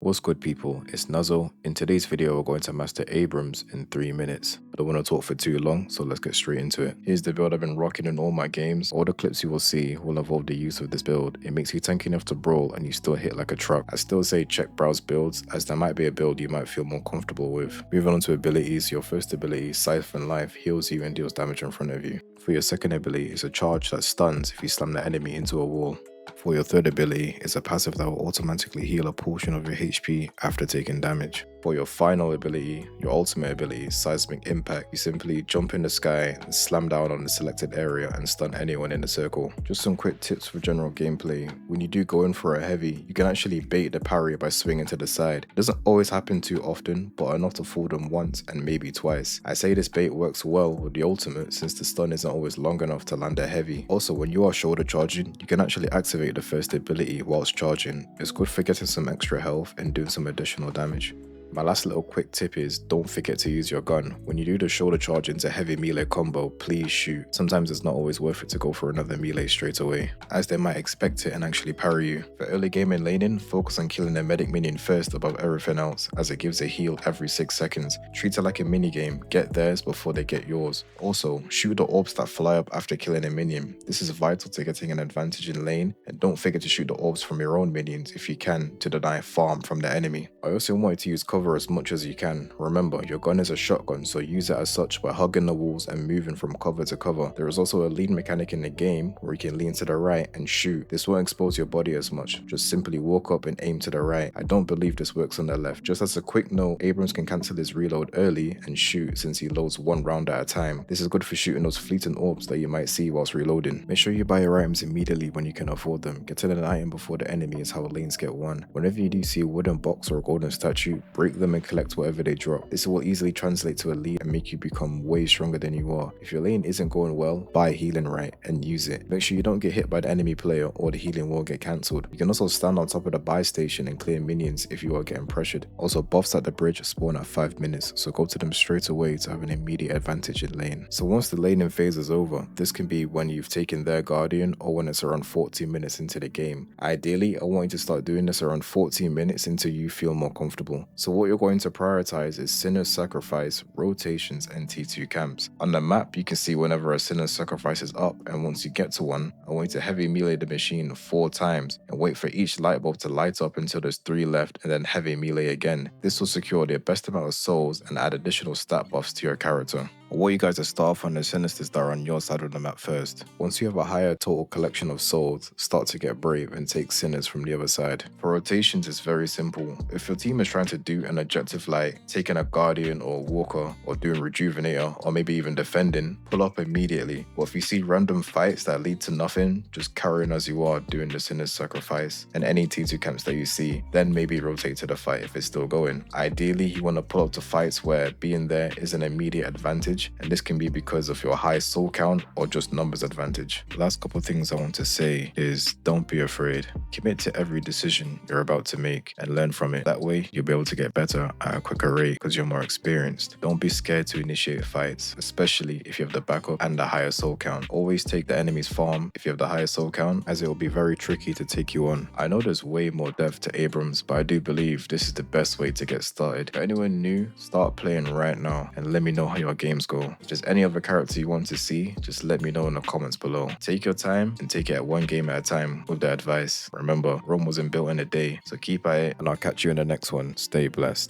What's good people, it's Nazo. In today's video we're going to master Abrams in 3 minutes. I don't want to talk for too long, so let's get straight into it. Here's the build I've been rocking in all my games. All the clips you will see will involve the use of this build. It makes you tanky enough to brawl and you still hit like a truck. I still say check browse builds, as there might be a build you might feel more comfortable with. Moving on to abilities, your first ability, Siphon Life, heals you and deals damage in front of you. For your second ability, it's a charge that stuns if you slam the enemy into a wall. For your third ability, it's a passive that will automatically heal a portion of your HP after taking damage. For your final ability, your ultimate ability, Seismic Impact, you simply jump in the sky and slam down on the selected area and stun anyone in the circle. Just some quick tips for general gameplay. When you do go in for a heavy, you can actually bait the parry by swinging to the side. It doesn't always happen too often, but enough to fool them once and maybe twice. I say this bait works well with the ultimate since the stun isn't always long enough to land a heavy. Also, when you are shoulder charging, you can actually activate the first ability whilst charging. It's good for getting some extra health and doing some additional damage. My last little quick tip is don't forget to use your gun. When you do the shoulder charge into heavy melee combo, please shoot. Sometimes it's not always worth it to go for another melee straight away, as they might expect it and actually parry you. For early game and laning, focus on killing the medic minion first above everything else, as it gives a heal every 6 seconds. Treat it like a mini game, get theirs before they get yours. Also, shoot the orbs that fly up after killing a minion. This is vital to getting an advantage in lane, and don't forget to shoot the orbs from your own minions if you can to deny farm from the enemy. I also want you to use cover as much as you can. Remember, your gun is a shotgun, so use it as such by hugging the walls and moving from cover to cover. There is also a lean mechanic in the game where you can lean to the right and shoot. This won't expose your body as much, just simply walk up and aim to the right. I don't believe this works on the left. Just as a quick note, Abrams can cancel his reload early and shoot since he loads one round at a time. This is good for shooting those fleeting orbs that you might see whilst reloading. Make sure you buy your items immediately when you can afford them. Getting an item before the enemy is how lanes get won. Whenever you do see a wooden box or a golden statue, break them and collect whatever they drop. This will easily translate to elite and make you become way stronger than you are. If your lane isn't going well, buy healing right and use it. Make sure you don't get hit by the enemy player or the healing will get cancelled. You can also stand on top of the buy station and clear minions if you are getting pressured. Also, buffs at the bridge spawn at 5 minutes, so go to them straight away to have an immediate advantage in lane. So once the laning phase is over, this can be when you've taken their guardian or when it's around 14 minutes into the game. Ideally, I want you to start doing this around 14 minutes until you feel more comfortable. So what you're going to prioritize is Sinner's Sacrifice, rotations, and T2 camps. On the map, you can see whenever a Sinner's Sacrifice is up, and once you get to one, I want you to heavy melee the machine 4 times and wait for each light bulb to light up until there's 3 left, and then heavy melee again. This will secure the best amount of souls and add additional stat buffs to your character. I want you guys to start off on the Sinisters that are on your side of the map first. Once you have a higher total collection of souls, start to get brave and take Sinners from the other side. For rotations, it's very simple. If your team is trying to do an objective like taking a Guardian or Walker or doing Rejuvenator or maybe even defending, pull up immediately. But if you see random fights that lead to nothing, just carry on as you are doing the Sinner's Sacrifice and any T2 camps that you see, then maybe rotate to the fight if it's still going. Ideally, you want to pull up to fights where being there is an immediate advantage, and this can be because of your high soul count or just numbers advantage. The last couple of things I want to say is don't be afraid. Commit to every decision you're about to make and learn from it. That way you'll be able to get better at a quicker rate because you're more experienced. Don't be scared to initiate fights, especially if you have the backup and the higher soul count. Always take the enemy's farm if you have the higher soul count, as it will be very tricky to take you on. I know there's way more depth to Abrams, but I do believe this is the best way to get started. For anyone new, start playing right now and let me know how your games go. If there's any other character you want to see, just let me know in the comments below. Take your time and take it at one game at a time with the advice. Remember, Rome wasn't built in a day, so keep at it and I'll catch you in the next one. Stay blessed.